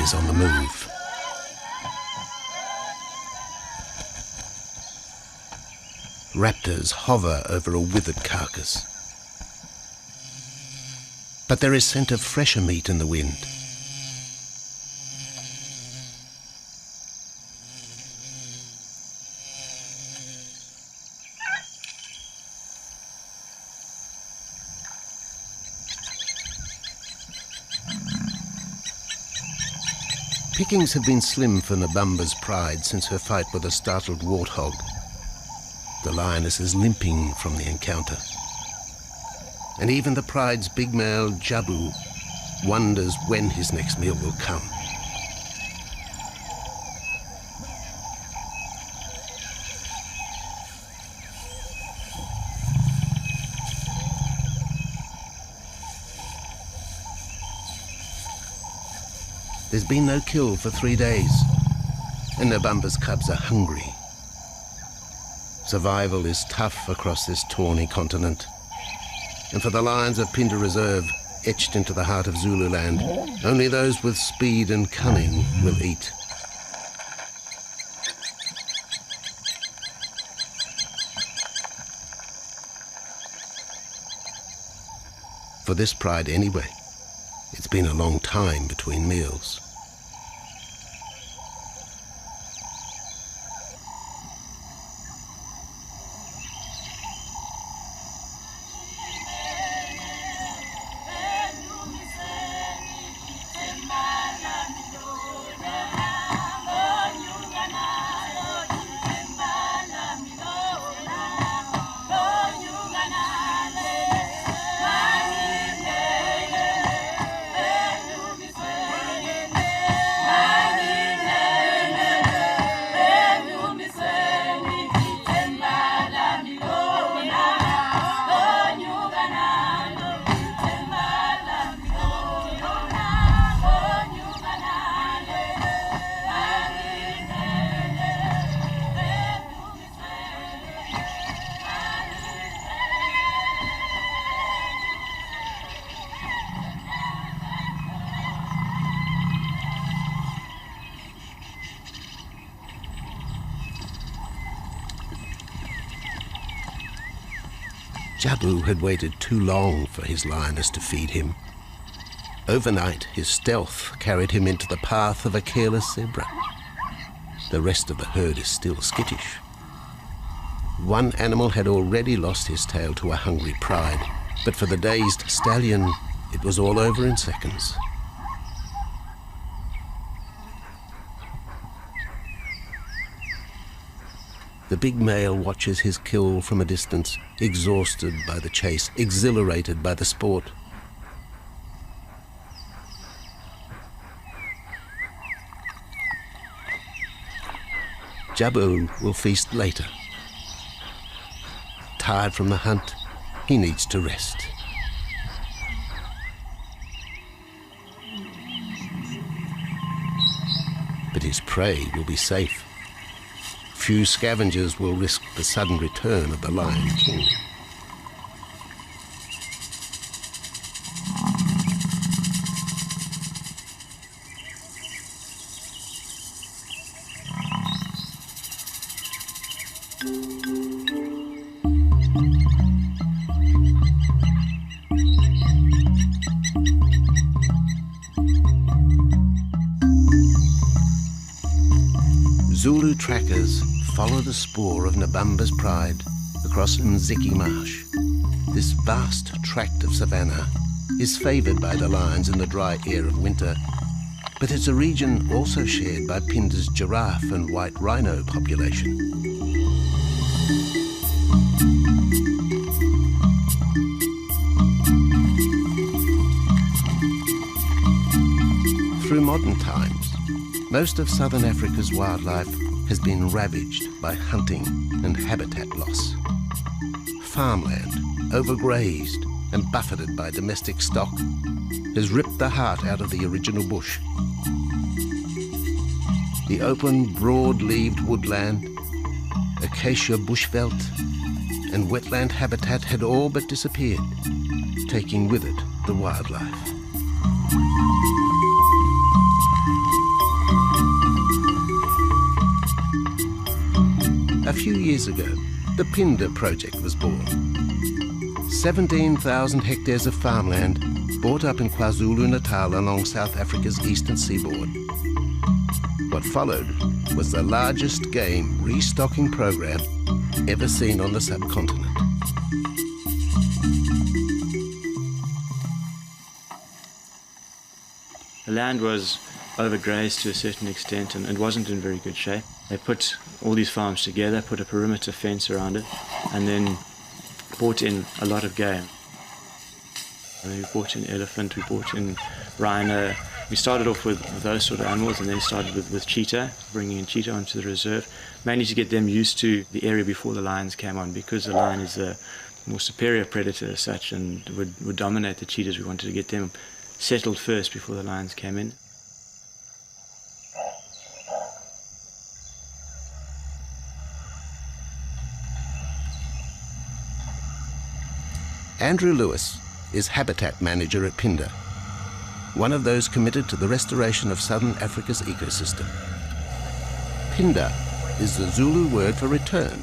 is on the move. Raptors hover over a withered carcass. But there is scent of fresher meat in the wind. Pickings have been slim for Nabamba's pride since her fight with a startled warthog. The lioness is limping from the encounter. And even the pride's big male, Jabu, wonders when his next meal will come. There's been no kill for 3 days, and Nabamba's cubs are hungry. Survival is tough across this tawny continent, and for the lions of Pinda Reserve, etched into the heart of Zululand, only those with speed and cunning will eat. For this pride anyway, it's been a long time between meals. Jabu had waited too long for his lioness to feed him. Overnight, his stealth carried him into the path of a careless zebra. The rest of the herd is still skittish. One animal had already lost his tail to a hungry pride, but for the dazed stallion, it was all over in seconds. The big male watches his kill from a distance, exhausted by the chase, exhilarated by the sport. Jabu will feast later. Tired from the hunt, he needs to rest. But his prey will be safe. Few scavengers will risk the sudden return of the Lion King. Zulu trackers follow the spoor of Nabamba's pride across Mziki Marsh. This vast tract of savanna is favoured by the lions in the dry air of winter, but it's a region also shared by Pinda's giraffe and white rhino population. Through modern times, most of southern Africa's wildlife has been ravaged by hunting and habitat loss. Farmland, overgrazed and buffeted by domestic stock, has ripped the heart out of the original bush. The open, broad-leaved woodland, acacia bushveld, and wetland habitat had all but disappeared, taking with it the wildlife. A few years ago, the PHADN project was born. 17,000 hectares of farmland bought up in KwaZulu-Natal along South Africa's eastern seaboard. What followed was the largest game restocking program ever seen on the subcontinent. The land was overgrazed to a certain extent and wasn't in very good shape. They put all these farms together, put a perimeter fence around it, and then brought in a lot of game. And we brought in elephant, we brought in rhino. We started off with those sort of animals, and then started with cheetah, bringing in cheetah onto the reserve, mainly to get them used to the area before the lions came on, because the lion is a more superior predator as such and would dominate the cheetahs. We wanted to get them settled first before the lions came in. Andrew Lewis is habitat manager at PHADN, one of those committed to the restoration of southern Africa's ecosystem. PHADN is the Zulu word for return,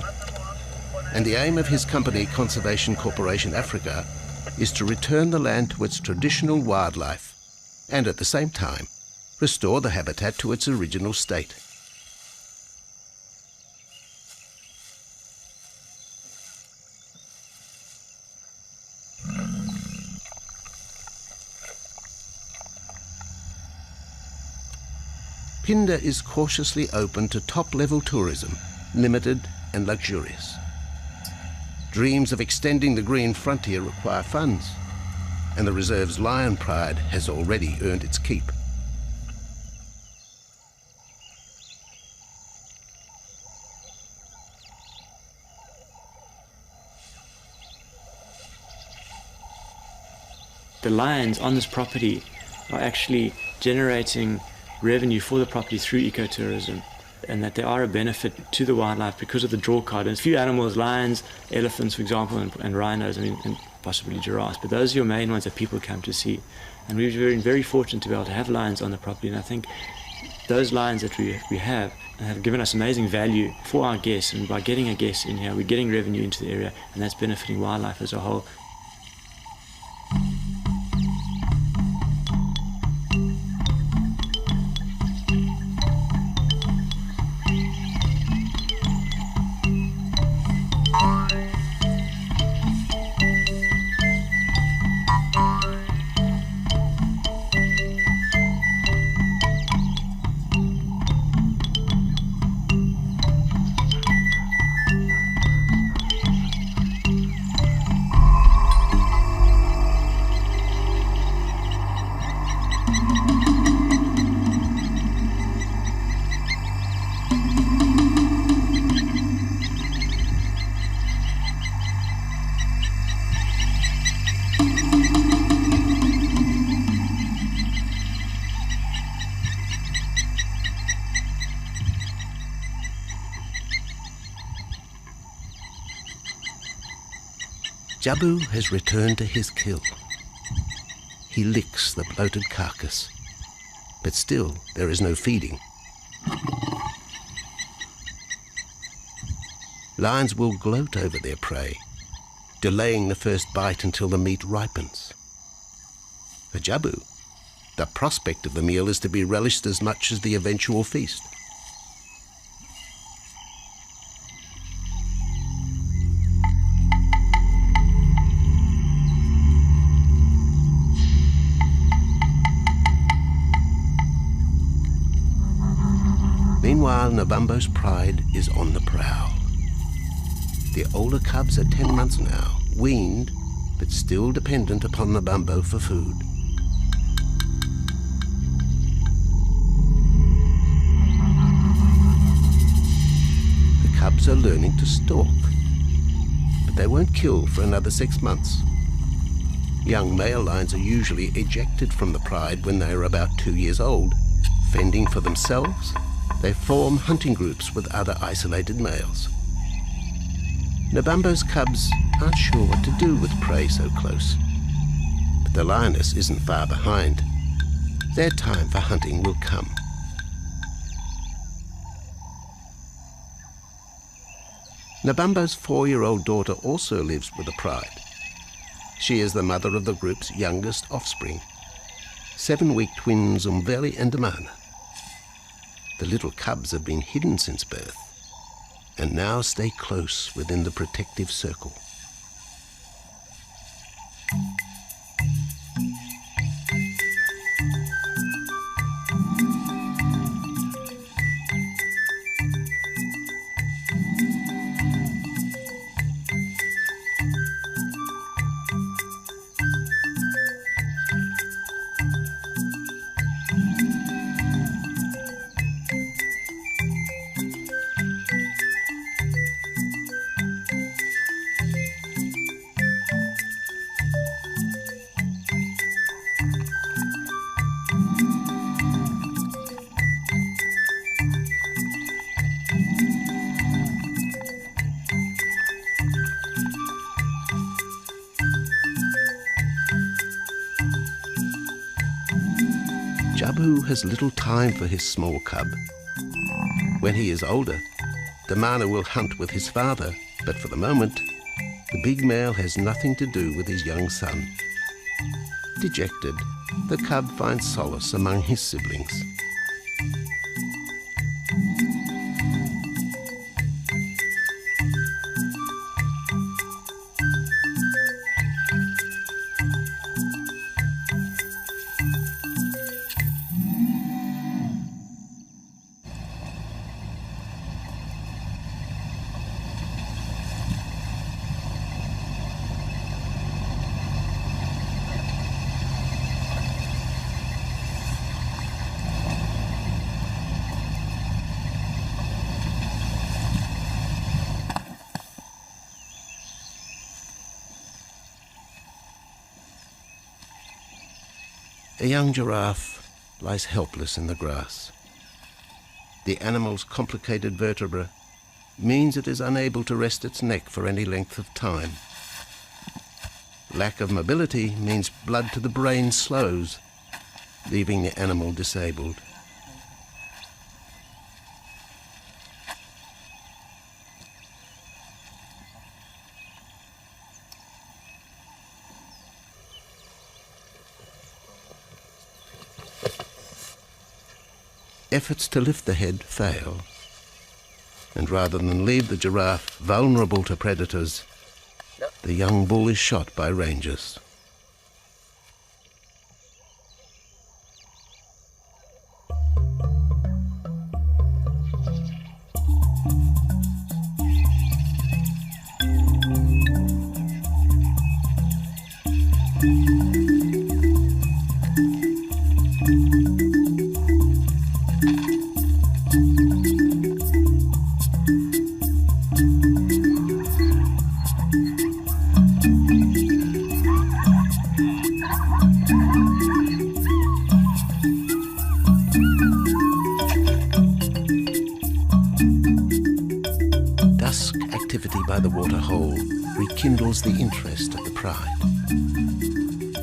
and the aim of his company, Conservation Corporation Africa, is to return the land to its traditional wildlife and at the same time restore the habitat to its original state. PHADN is cautiously open to top-level tourism, limited and luxurious. Dreams of extending the green frontier require funds, and the reserve's lion pride has already earned its keep. The lions on this property are actually generating revenue for the property through ecotourism, and that they are a benefit to the wildlife because of the draw card. And a few animals, lions, elephants, for example, and rhinos, and possibly giraffes, but those are your main ones that people come to see. And we've been very fortunate to be able to have lions on the property, and I think those lions that we have given us amazing value for our guests, and by getting our guests in here, we're getting revenue into the area, and that's benefiting wildlife as a whole. Jabu has returned to his kill. He licks the bloated carcass, but still there is no feeding. Lions will gloat over their prey, delaying the first bite until the meat ripens. For Jabu, the prospect of the meal is to be relished as much as the eventual feast. Meanwhile, Nabambo's pride is on the prowl. The older cubs are 10 months now, weaned, but still dependent upon Nabambo for food. The cubs are learning to stalk, but they won't kill for another 6 months. Young male lions are usually ejected from the pride when they are about 2 years old. Fending for themselves, they form hunting groups with other isolated males. Nabambo's cubs aren't sure what to do with prey so close, but the lioness isn't far behind. Their time for hunting will come. Nabambo's 4-year-old daughter also lives with the pride. She is the mother of the group's youngest offspring, 7-week twins Umveli and Damana. The little cubs have been hidden since birth and now stay close within the protective circle. Jabu has little time for his small cub. When he is older, Damana will hunt with his father, but for the moment, the big male has nothing to do with his young son. Dejected, the cub finds solace among his siblings. A young giraffe lies helpless in the grass. The animal's complicated vertebra means it is unable to rest its neck for any length of time. Lack of mobility means blood to the brain slows, leaving the animal disabled. Efforts to lift the head fail, and rather than leave the giraffe vulnerable to predators, the young bull is shot by rangers. By the waterhole rekindles the interest of the pride.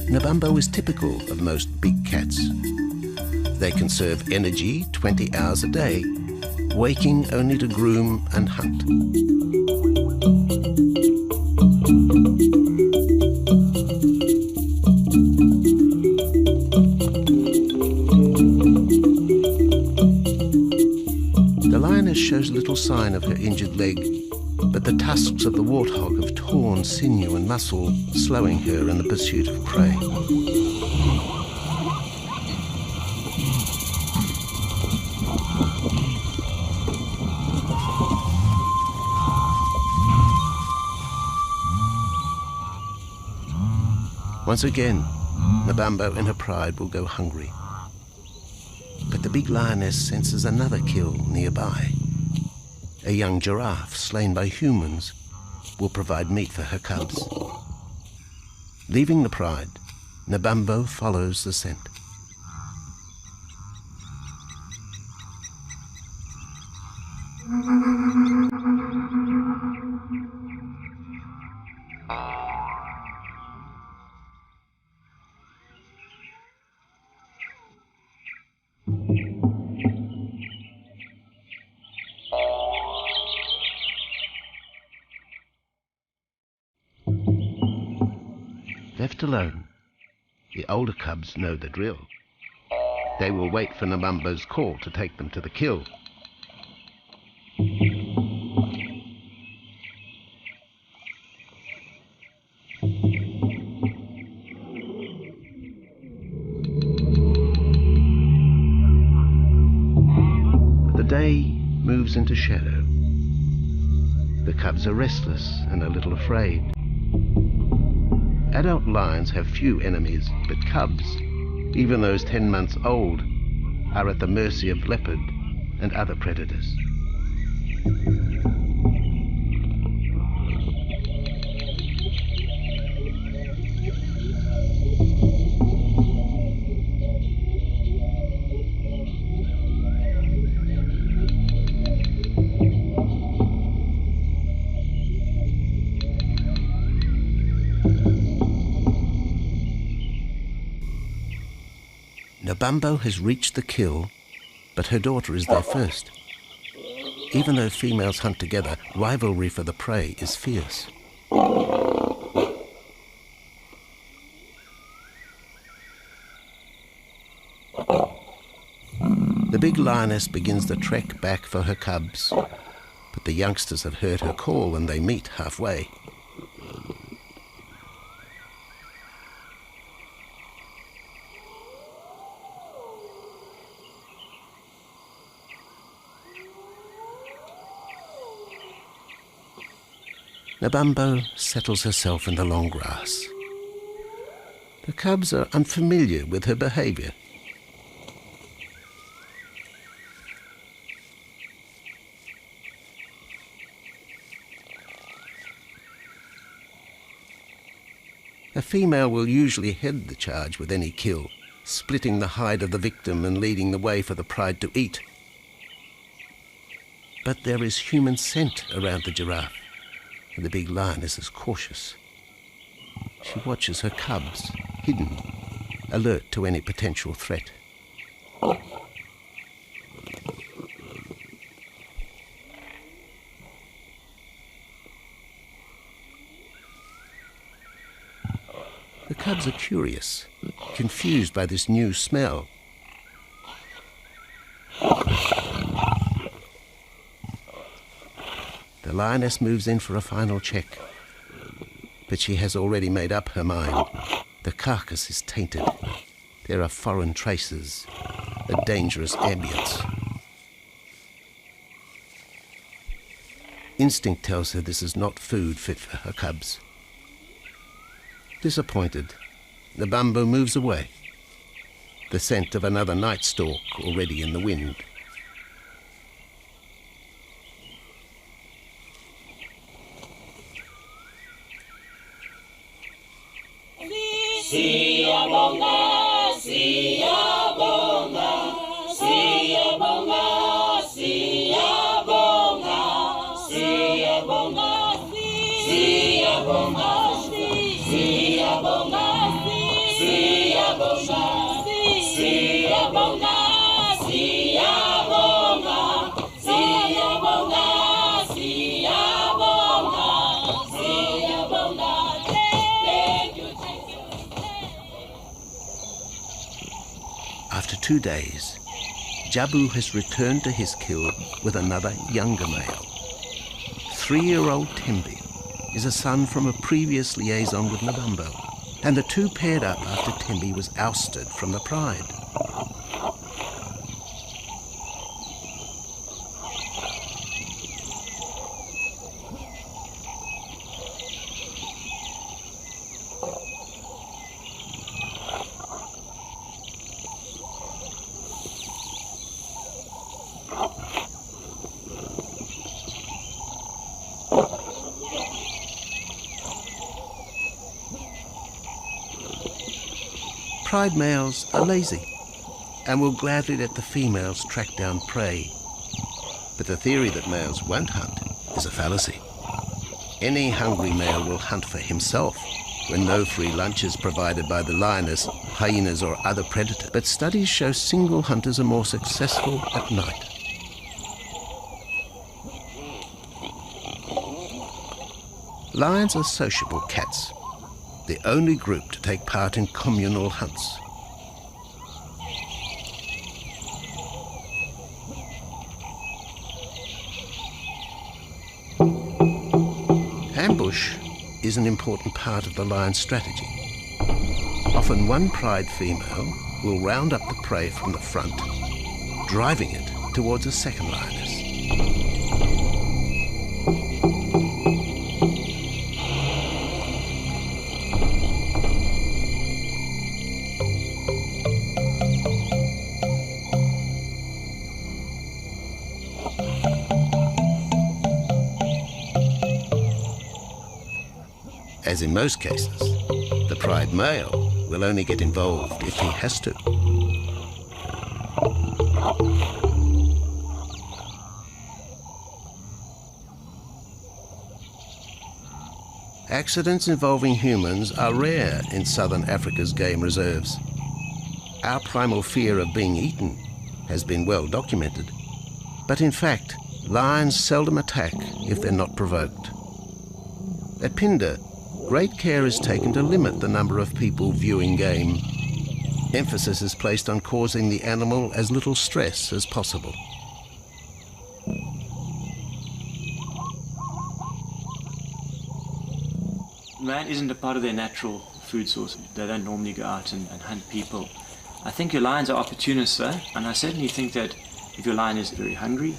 Nabambo is typical of most big cats. They conserve energy 20 hours a day, waking only to groom and hunt. The lioness shows little sign of her injured leg, but the tusks of the warthog have torn sinew and muscle, slowing her in the pursuit of prey. Once again, Nabambo in her pride will go hungry. But the big lioness senses another kill nearby. A young giraffe slain by humans will provide meat for her cubs. Leaving the pride, Nabambo follows the scent. Left alone, the older cubs know the drill. They will wait for Nabambo's call to take them to the kill. The day moves into shadow. The cubs are restless and a little afraid. Adult lions have few enemies, but cubs, even those 10 months old, are at the mercy of leopard and other predators. Nabambo has reached the kill, but her daughter is there first. Even though females hunt together, rivalry for the prey is fierce. The big lioness begins the trek back for her cubs, but the youngsters have heard her call and they meet halfway. Nabambo settles herself in the long grass. The cubs are unfamiliar with her behavior. A female will usually head the charge with any kill, splitting the hide of the victim and leading the way for the pride to eat. But there is human scent around the giraffe, and the big lioness is cautious. She watches her cubs, hidden, alert to any potential threat. The cubs are curious, confused by this new smell. The lioness moves in for a final check, but she has already made up her mind. The carcass is tainted. There are foreign traces, a dangerous ambience. Instinct tells her this is not food fit for her cubs. Disappointed, Nabambo moves away, the scent of another night stalk already in the wind. Siyabonga, siyabonga, siyabonga, siyabonga, siyabonga, siyabonga, siyabonga, siyabonga, siyabonga, siyabonga, siyabonga, siyabonga, thank you. After 2 days, Jabu has returned to his kill with another younger male. 3-year-old Tembi is a son from a previous liaison with Nabambo, and the two paired up after Tembi was ousted from the pride. Pride males are lazy and will gladly let the females track down prey. But the theory that males won't hunt is a fallacy. Any hungry male will hunt for himself when no free lunch is provided by the lioness, hyenas or other predators. But studies show single hunters are more successful at night. Lions are sociable cats. the only group to take part in communal hunts. Ambush is an important part of the lion's strategy. Often one pride female will round up the prey from the front, driving it towards a second lioness. As in most cases, the pride male will only get involved if he has to. Accidents involving humans are rare in southern Africa's game reserves. Our primal fear of being eaten has been well documented, but in fact, lions seldom attack if they're not provoked. At Phinda, great care is taken to limit the number of people viewing game. Emphasis is placed on causing the animal as little stress as possible. Man isn't a part of their natural food source. They don't normally go out and hunt people. I think your lions are opportunists though, and I certainly think that if your lion is very hungry,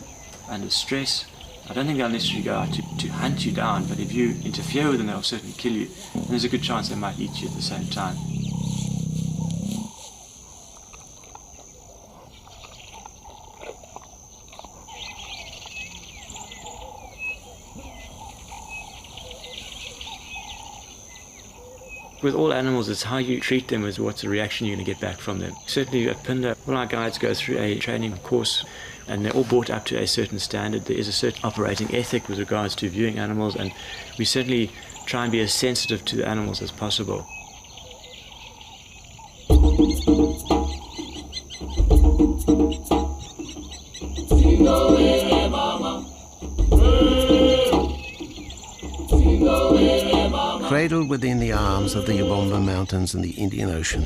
under stress, I don't think they'll necessarily go out to hunt you down, but if you interfere with them, they'll certainly kill you. And there's a good chance they might eat you at the same time. With all animals, it's how you treat them is what's the reaction you're going to get back from them. Certainly at Phinda, all our guides go through a training course and they're all brought up to a certain standard. There is a certain operating ethic with regards to viewing animals, and we certainly try and be as sensitive to the animals as possible. Cradled within the arms of the Ubomba Mountains and the Indian Ocean,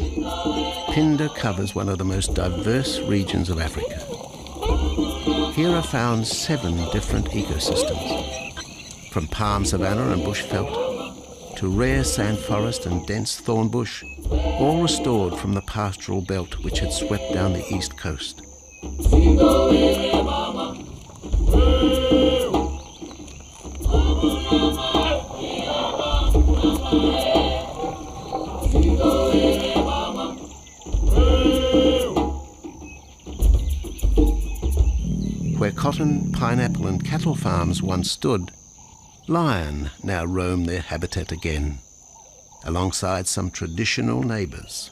Phinda covers one of the most diverse regions of Africa. Here are found 7 different ecosystems, from palm savanna and bushveld to rare sand forest and dense thorn bush, all restored from the pastoral belt which had swept down the east coast. Where cotton, pineapple and cattle farms once stood, lion now roam their habitat again, alongside some traditional neighbours.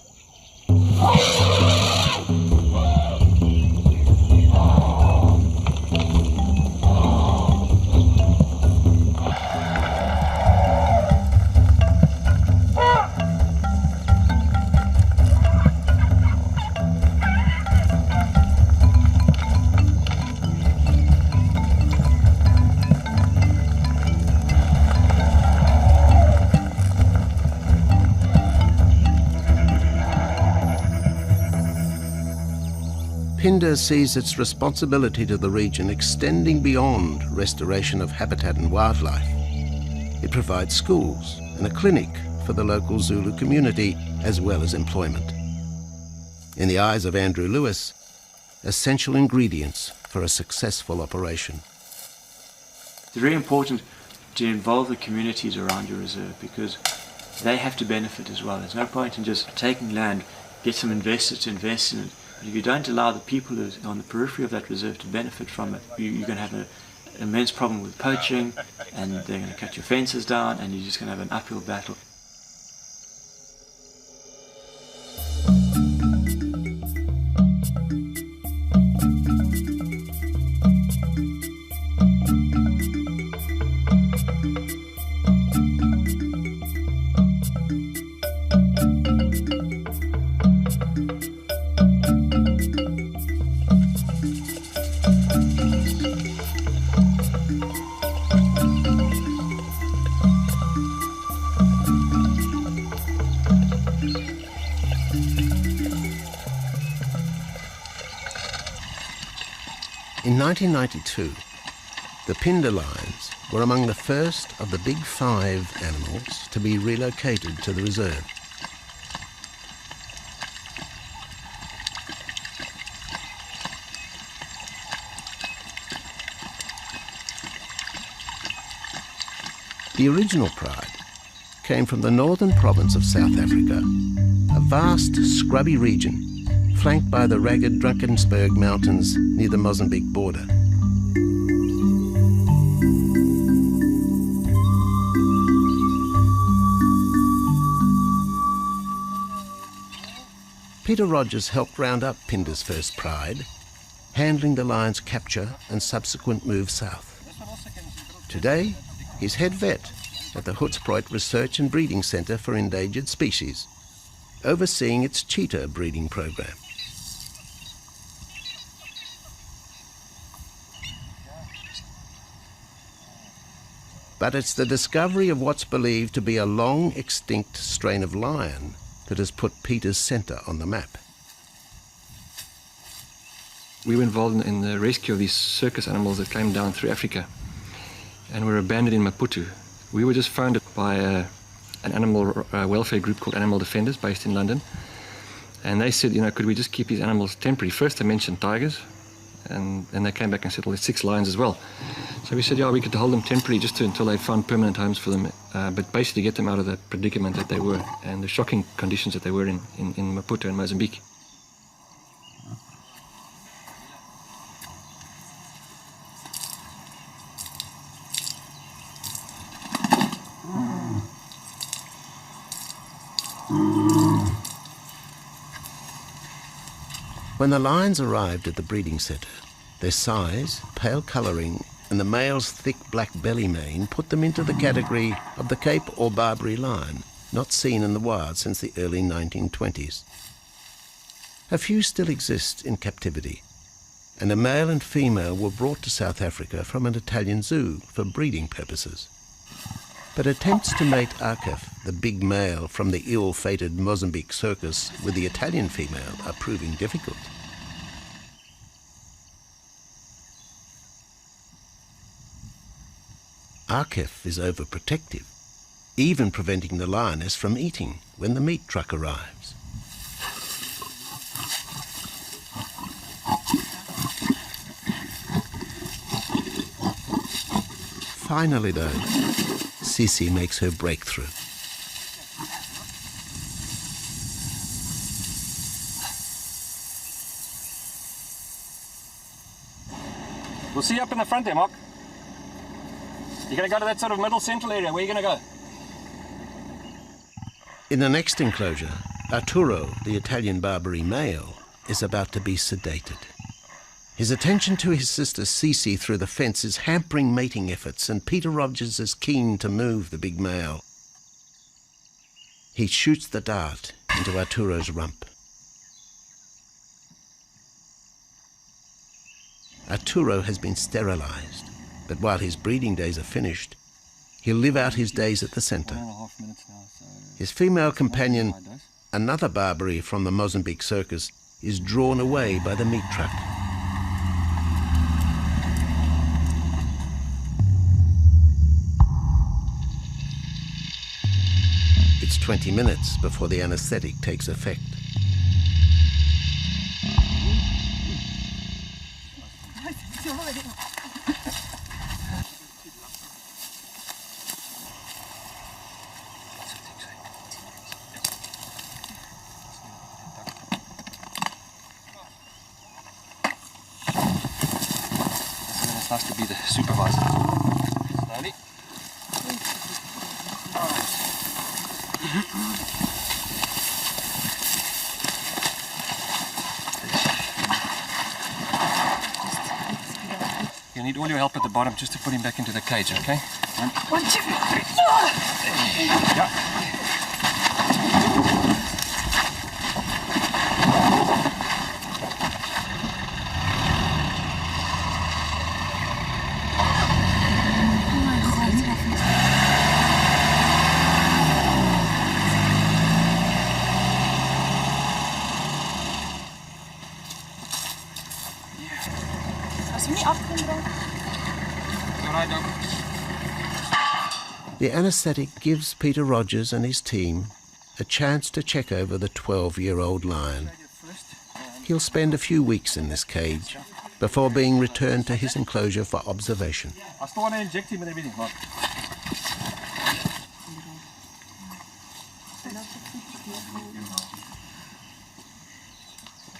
Phinda sees its responsibility to the region extending beyond restoration of habitat and wildlife. It provides schools and a clinic for the local Zulu community, as well as employment. In the eyes of Andrew Lewis, essential ingredients for a successful operation. It's very important to involve the communities around your reserve because they have to benefit as well. There's no point in just taking land, get some investors to invest in it. But if you don't allow the people who are on the periphery of that reserve to benefit from it, you're going to have an immense problem with poaching, and they're going to cut your fences down, and you're just going to have an uphill battle. In 1992, the Pindar lions were among the first of the big 5 animals to be relocated to the reserve. The original pride came from the northern province of South Africa, a vast scrubby region flanked by the ragged Drakensberg Mountains near the Mozambique border. Peter Rogers helped round up Pindar's first pride, handling the lion's capture and subsequent move south. Today, he's head vet at the ŁC Research and Breeding Centre for Endangered Species, overseeing its cheetah breeding program. But it's the discovery of what's believed to be a long-extinct strain of lion that has put Peter's centre on the map. We were involved in the rescue of these circus animals that came down through Africa and were abandoned in Maputo. We were just founded by an animal welfare group called Animal Defenders based in London. And they said, could we just keep these animals temporary? First they mentioned tigers, and then they came back and said, well, there's 6 lions as well. So we said, yeah, we could hold them temporarily just until they found permanent homes for them, but basically get them out of the predicament that they were and the shocking conditions that they were in Maputo and Mozambique. When the lions arrived at the breeding centre, their size, pale colouring and the male's thick black belly mane put them into the category of the Cape or Barbary lion, not seen in the wild since the early 1920s. A few still exist in captivity, and a male and female were brought to South Africa from an Italian zoo for breeding purposes. But attempts to mate Ä'c, the big male from the ill-fated Mozambique circus, with the Italian female are proving difficult. Ä'c is overprotective, even preventing the lioness from eating when the meat truck arrives. Finally though, Sisi makes her breakthrough. We'll see you up in the front there, Mark. You're going to go to that sort of middle central area. Where are you going to go? In the next enclosure, Arturo, the Italian Barbary male, is about to be sedated. His attention to his sister Sisi through the fence is hampering mating efforts, and Peter Rogers is keen to move the big male. He shoots the dart into Arturo's rump. Arturo has been sterilized, but while his breeding days are finished, he'll live out his days at the centre. His female companion, another Barbary from the Mozambique circus, is drawn away by the meat truck. It's 20 minutes before the anaesthetic takes effect. It's nice to be the supervisor. Slowly. You need all your help at the bottom just to put him back into the cage, okay? 1, 2, 3, 4. Yeah. Als we niet The anaesthetic gives Peter Rogers and his team a chance to check over the 12-year-old lion. He'll spend a few weeks in this cage before being returned to his enclosure for observation.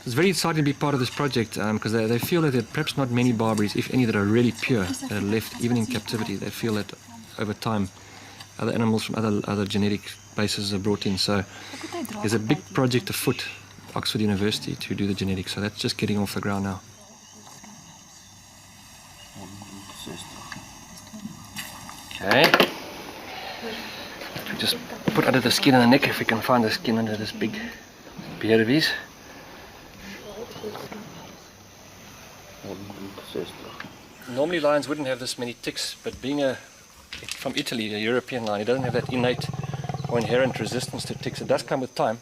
It's very exciting to be part of this project because they feel that there are perhaps not many Barberries, if any, that are really pure, that are left even in captivity. They feel that over time other animals from other genetic bases are brought in. So there's a big project afoot, Oxford University, to do the genetics. So that's just getting off the ground now. Okay. We just put under the skin and the neck if we can find the skin under this big beard of his. Normally lions wouldn't have this many ticks, but being from Italy, a European lion, it doesn't have that innate or inherent resistance to ticks. It does come with time.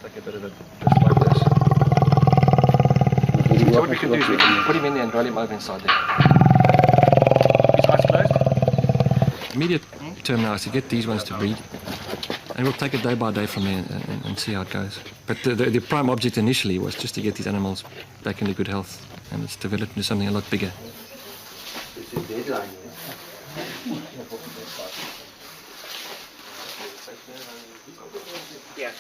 Take a bit of it just like this. So what we can do is we can put him in there and roll him over inside there. His eyes closed. Immediate term now is to get these ones to breed. And we'll take it day by day from there and see how it goes. But the prime object initially was just to get these animals back into good health, and it's developed into something a lot bigger. Yeah.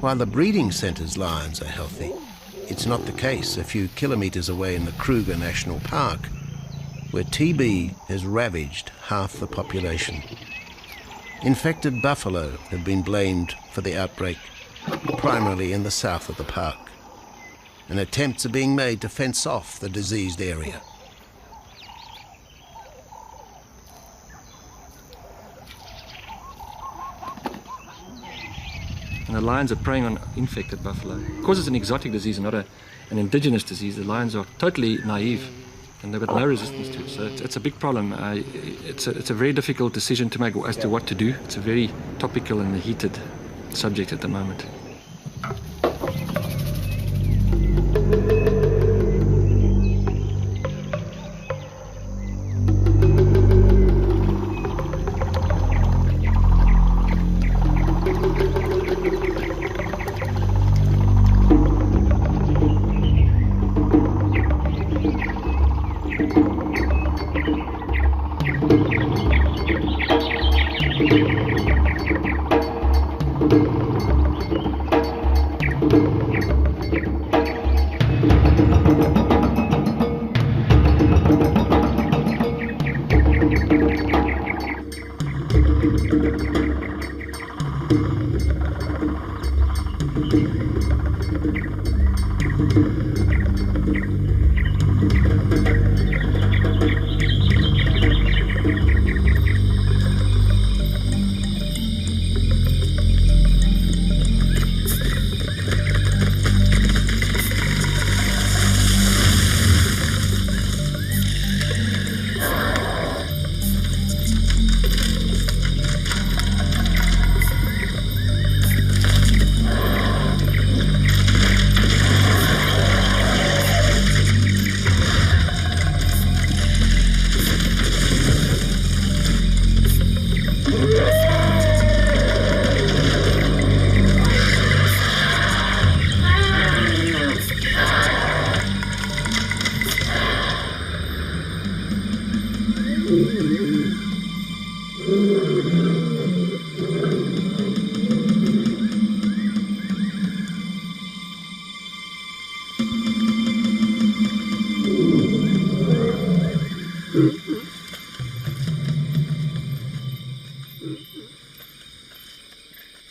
While the breeding centre's lions are healthy, it's not the case a few kilometres away in the Kruger National Park, where TB has ravaged half the population. Infected buffalo have been blamed for the outbreak, primarily in the south of the park, and attempts are being made to fence off the diseased area. And the lions are preying on infected buffalo. Because it's an exotic disease and not an indigenous disease, the lions are totally naive and they've got no resistance to it. So it's a big problem. It's a very difficult decision to make as to what to do. It's a very topical and heated subject at the moment.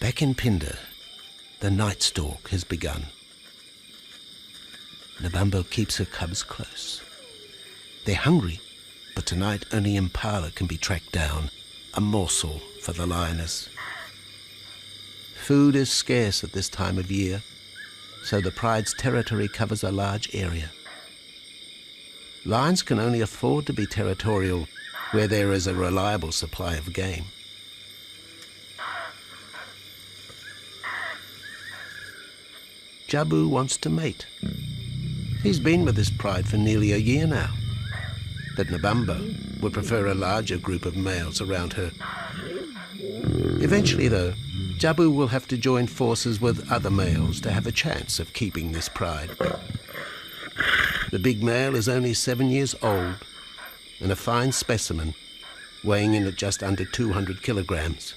Back in Phinda, the night stalk has begun. Nabambo keeps her cubs close. They're hungry, but tonight only impala can be tracked down, a morsel for the lioness. Food is scarce at this time of year, so the pride's territory covers a large area. Lions can only afford to be territorial where there is a reliable supply of game. Jabu wants to mate. He's been with his pride for nearly a year now, but Nabambo would prefer a larger group of males around her. Eventually, though, Jabu will have to join forces with other males to have a chance of keeping this pride. The big male is only 7 years old and a fine specimen, weighing in at just under 200 kilograms.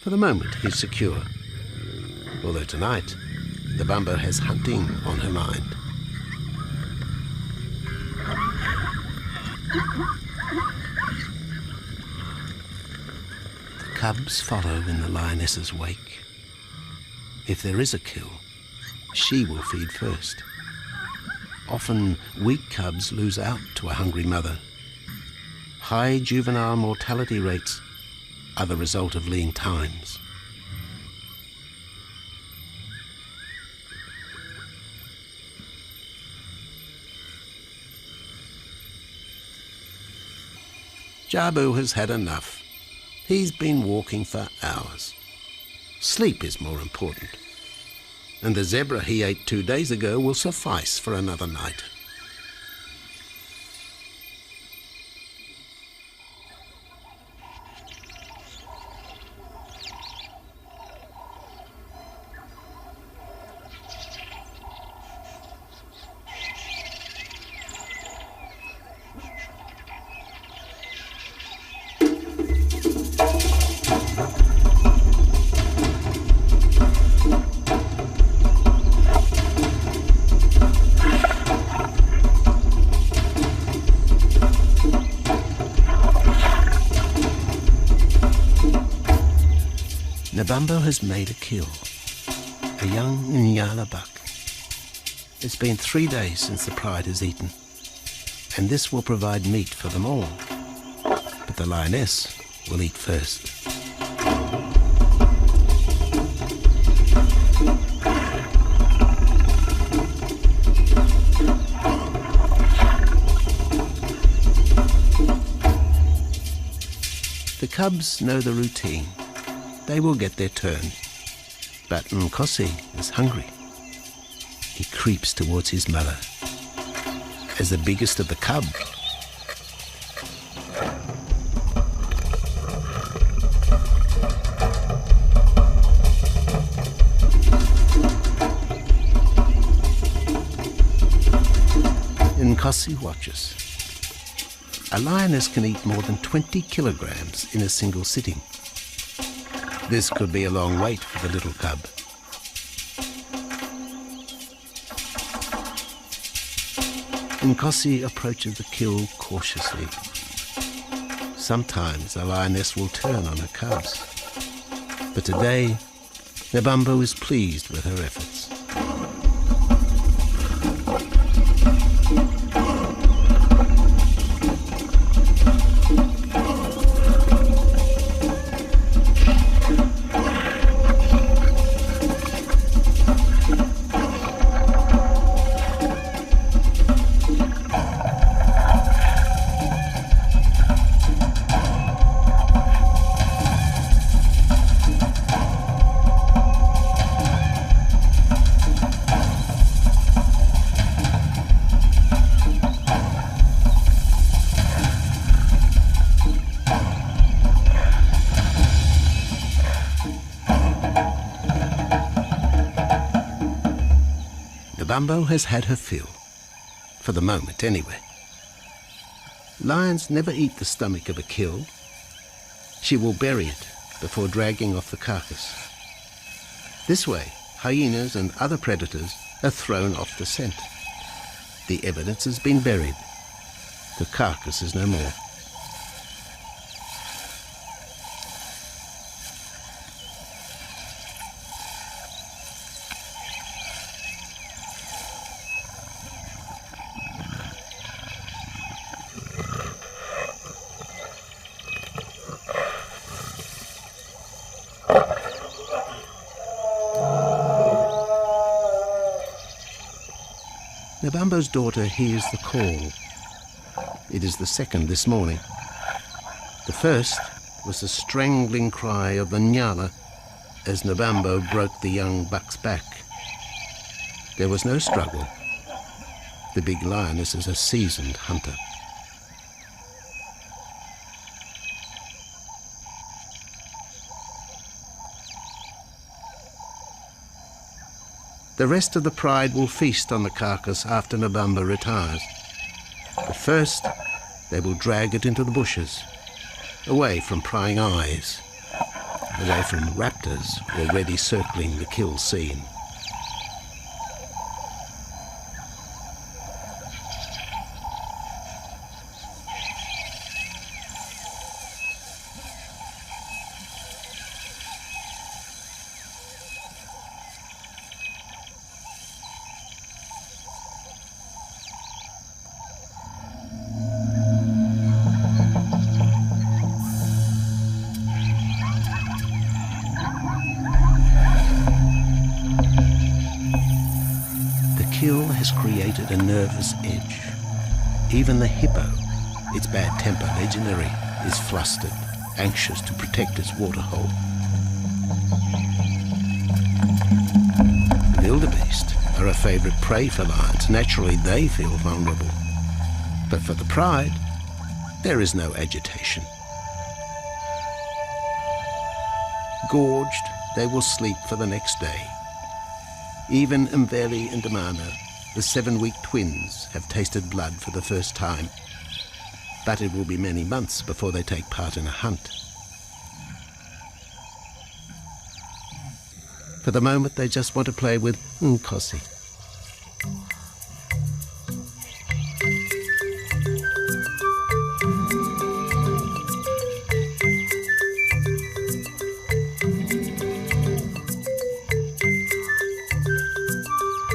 For the moment, he's secure, although tonight, Nabambo has hunting on her mind. The cubs follow in the lioness's wake. If there is a kill, she will feed first. Often, weak cubs lose out to a hungry mother. High juvenile mortality rates are the result of lean times. Jabu has had enough. He's been walking for hours. Sleep is more important. And the zebra he ate 2 days ago will suffice for another night. Nabambo has made a kill, a young Nyala buck. It's been 3 days since the pride has eaten, and this will provide meat for them all. But the lioness will eat first. The cubs know the routine. They will get their turn. But Nkosi is hungry. He creeps towards his mother. As the biggest of the cub, Nkosi watches. A lioness can eat more than 20 kilograms in a single sitting. This could be a long wait for the little cub. Nkosi approaches the kill cautiously. Sometimes a lioness will turn on her cubs. But today, Nabambo is pleased with her efforts. Nabambo has had her fill, for the moment anyway. Lions never eat the stomach of a kill. She will bury it before dragging off the carcass. This way, hyenas and other predators are thrown off the scent. The evidence has been buried. The carcass is no more. Nabambo's daughter hears the call. It is the second this morning. The first was the strangling cry of the Nyala as Nabambo broke the young buck's back. There was no struggle. The big lioness is a seasoned hunter. The rest of the pride will feast on the carcass after Nabambo retires. But first, they will drag it into the bushes, away from prying eyes, away from raptors already circling the kill scene. Has created a nervous edge. Even the hippo, its bad temper legendary, is flustered, anxious to protect its waterhole. Wildebeest are a favourite prey for lions. Naturally, they feel vulnerable. But for the pride, there is no agitation. Gorged, they will sleep for the next day. Even Mveli and Damana, the 7-week twins, have tasted blood for the first time, but it will be many months before they take part in a hunt. For the moment, they just want to play with Nkosi.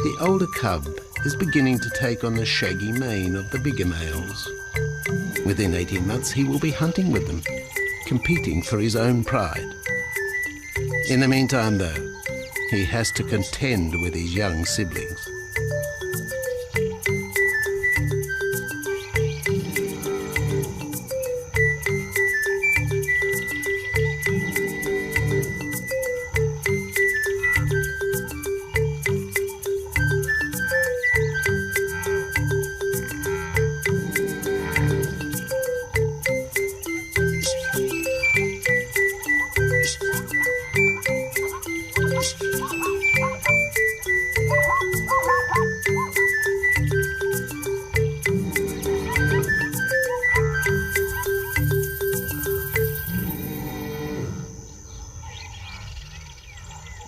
The older cub is beginning to take on the shaggy mane of the bigger males. Within 18 months, he will be hunting with them, competing for his own pride. In the meantime, though, he has to contend with his young siblings.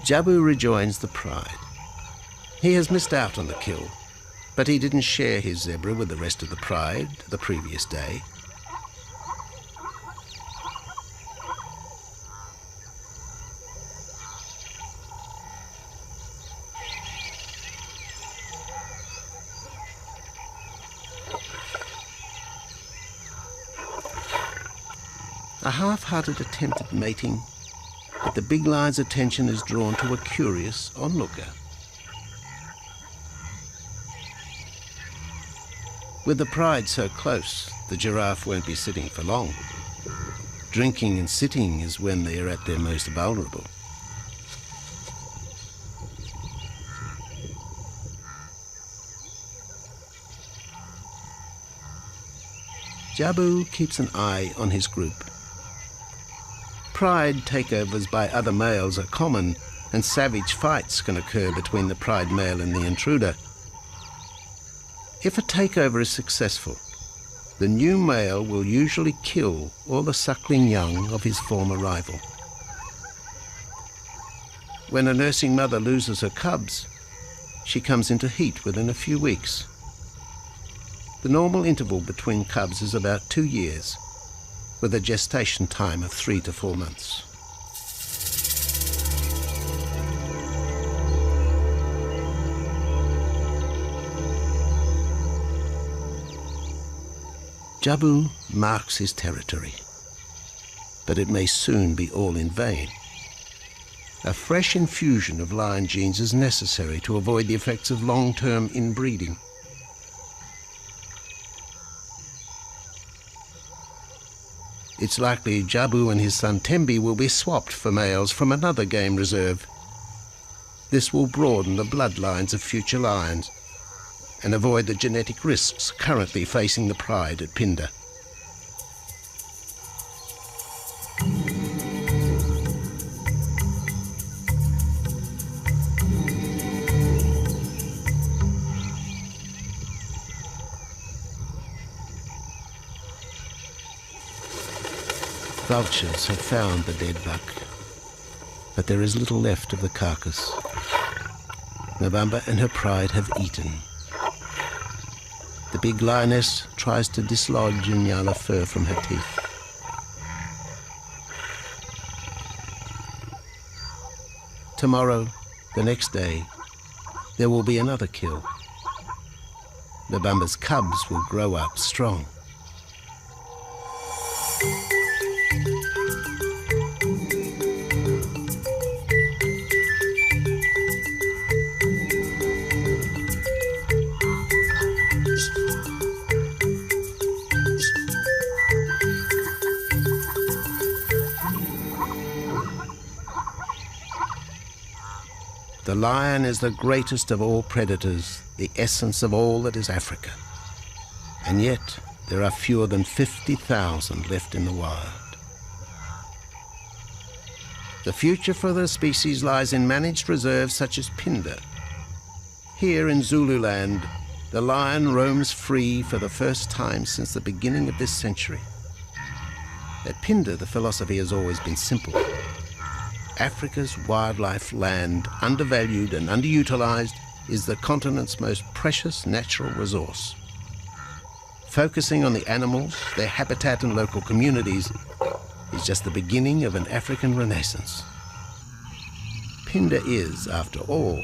Jabu rejoins the pride. He has missed out on the kill, but he didn't share his zebra with the rest of the pride the previous day. A half-hearted attempt at mating, but the big lion's attention is drawn to a curious onlooker. With the pride so close, the giraffe won't be sitting for long. Drinking and sitting is when they are at their most vulnerable. Jabu keeps an eye on his group. Pride takeovers by other males are common, and savage fights can occur between the pride male and the intruder. If a takeover is successful, the new male will usually kill all the suckling young of his former rival. When a nursing mother loses her cubs, she comes into heat within a few weeks. The normal interval between cubs is about 2 years, with a gestation time of 3 to 4 months. Jabu marks his territory, but it may soon be all in vain. A fresh infusion of lion genes is necessary to avoid the effects of long-term inbreeding. it's likely Jabu and his son Tembi will be swapped for males from another game reserve. This will broaden the bloodlines of future lions and avoid the genetic risks currently facing the pride at Phinda. Vultures have found the dead buck, but there is little left of the carcass. Mbamba and her pride have eaten. The big lioness tries to dislodge Nyala fur from her teeth. Tomorrow, the next day, there will be another kill. Mbamba's cubs will grow up strong. The lion is the greatest of all predators, the essence of all that is Africa. And yet, there are fewer than 50,000 left in the wild. The future for the species lies in managed reserves such as Phinda. Here in Zululand, the lion roams free for the first time since the beginning of this century. At Phinda, the philosophy has always been simple. Africa's wildlife land, undervalued and underutilized, is the continent's most precious natural resource. Focusing on the animals, their habitat and local communities is just the beginning of an African renaissance. Phinda is, after all,